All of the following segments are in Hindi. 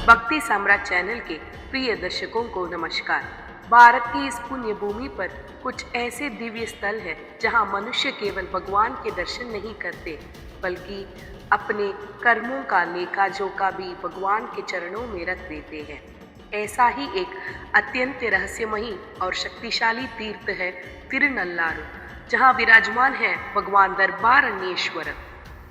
भक्ति सम्राट चैनल के प्रिय दर्शकों को नमस्कार। भारत की इस पुण्य भूमि पर कुछ ऐसे दिव्य स्थल है जहां मनुष्य केवल भगवान के दर्शन नहीं करते बल्कि अपने कर्मों का लेखा जोखा भी भगवान के चरणों में रख देते हैं। ऐसा ही एक अत्यंत रहस्यमयी और शक्तिशाली तीर्थ है तिरुनल्लारु, जहां विराजमान है भगवान दरबारण्येश्वर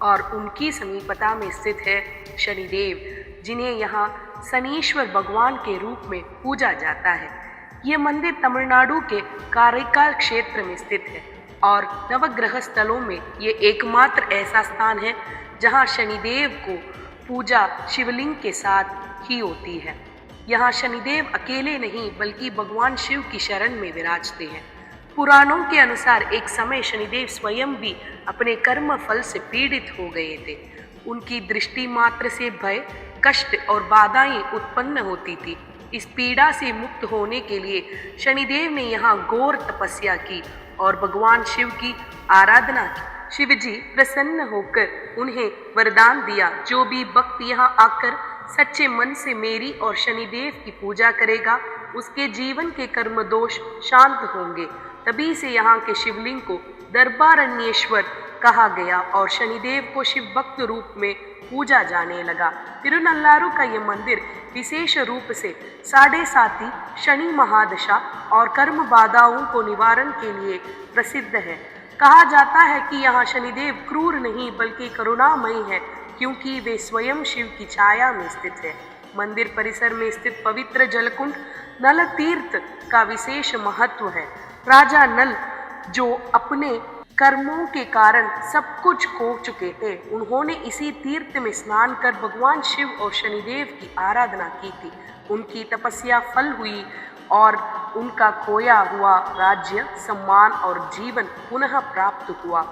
और उनकी समीपता में स्थित है शनिदेव, जिन्हें यहाँ शनीश्वर भगवान के रूप में पूजा जाता है। ये मंदिर तमिलनाडु के काரைकाल क्षेत्र में स्थित है और नवग्रह स्थलों में ये एकमात्र ऐसा स्थान है जहाँ शनिदेव को पूजा शिवलिंग के साथ ही होती है। यहाँ शनिदेव अकेले नहीं बल्कि भगवान शिव की शरण में विराजते हैं। पुराणों के अनुसार एक समय शनिदेव स्वयं भी अपने कर्म फल से पीड़ित हो गए थे। उनकी दृष्टि मात्र से भय, कष्ट और बाधाएं उत्पन्न होती थी। इस पीड़ा से मुक्त होने के लिए शनिदेव ने यहाँ घोर तपस्या की और भगवान शिव की आराधना की। शिव जी प्रसन्न होकर उन्हें वरदान दिया, जो भी भक्त यहाँ आकर सच्चे मन से मेरी और शनिदेव की पूजा करेगा, उसके जीवन के कर्म दोष शांत होंगे। तभी से यहाँ के शिवलिंग को दरबारण्येश्वर कहा गया और शनिदेव को शिव भक्त रूप में पूजा जाने लगा। तिरुनल्लारु का यह मंदिर विशेष रूप से 7.5 शनि महादशा और कर्म बाधाओं को निवारण के लिए प्रसिद्ध है। कहा जाता है कि यहाँ शनिदेव क्रूर नहीं बल्कि करुणामयी है, क्योंकि वे स्वयं शिव की छाया में स्थित है। मंदिर परिसर में स्थित पवित्र जलकुंड नल तीर्थ का विशेष महत्व है। राजा नल, जो अपने कर्मों के कारण सब कुछ खो चुके थे, उन्होंने इसी तीर्थ में स्नान कर भगवान शिव और शनिदेव की आराधना की थी। उनकी तपस्या फल हुई और उनका खोया हुआ राज्य, सम्मान और जीवन पुनः प्राप्त हुआ।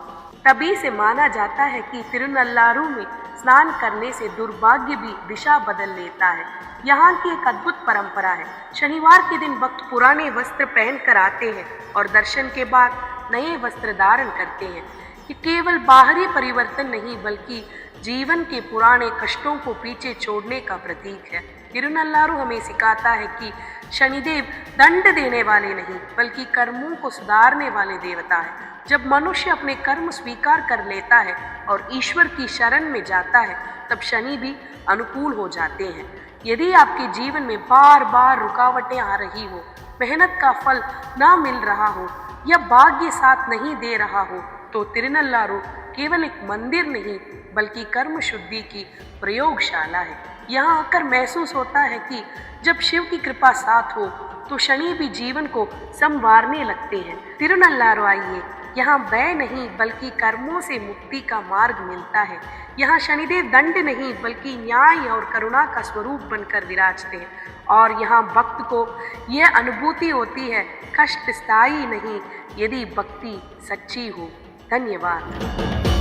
तभी से माना जाता है कि तिरुनल्लारु में स्नान करने से दुर्भाग्य भी दिशा बदल लेता है। यहाँ की एक अद्भुत परंपरा है। शनिवार के दिन भक्त पुराने वस्त्र पहनकर आते हैं और दर्शन के बाद नए वस्त्र धारण करते हैं। ये केवल बाहरी परिवर्तन नहीं बल्कि जीवन के पुराने कष्टों को पीछे छोड़ने का प्रतीक है। तिरुनल्लारु हमें सिखाता है कि शनिदेव दंड देने वाले नहीं बल्कि कर्मों को सुधारने वाले देवता है। जब मनुष्य अपने कर्म स्वीकार कर लेता है और ईश्वर की शरण में जाता है, तब शनि भी अनुकूल हो जाते हैं। यदि आपके जीवन में बार बार रुकावटें आ रही हो, मेहनत का फल ना मिल रहा हो या भाग्य साथ नहीं दे रहा हो, तो तिरुनल्लारु केवल एक मंदिर नहीं बल्कि कर्म शुद्धि की प्रयोगशाला है। यहाँ आकर महसूस होता है कि जब शिव की कृपा साथ हो तो शनि भी जीवन को संवारने लगते हैं। तिरुनल्लारु आइए, यहाँ भय नहीं बल्कि कर्मों से मुक्ति का मार्ग मिलता है। यहाँ शनिदेव दंड नहीं बल्कि न्याय और करुणा का स्वरूप बनकर विराजते हैं और यहाँ भक्त को यह अनुभूति होती है, कष्ट स्थायी नहीं यदि भक्ति सच्ची हो। धन्यवाद।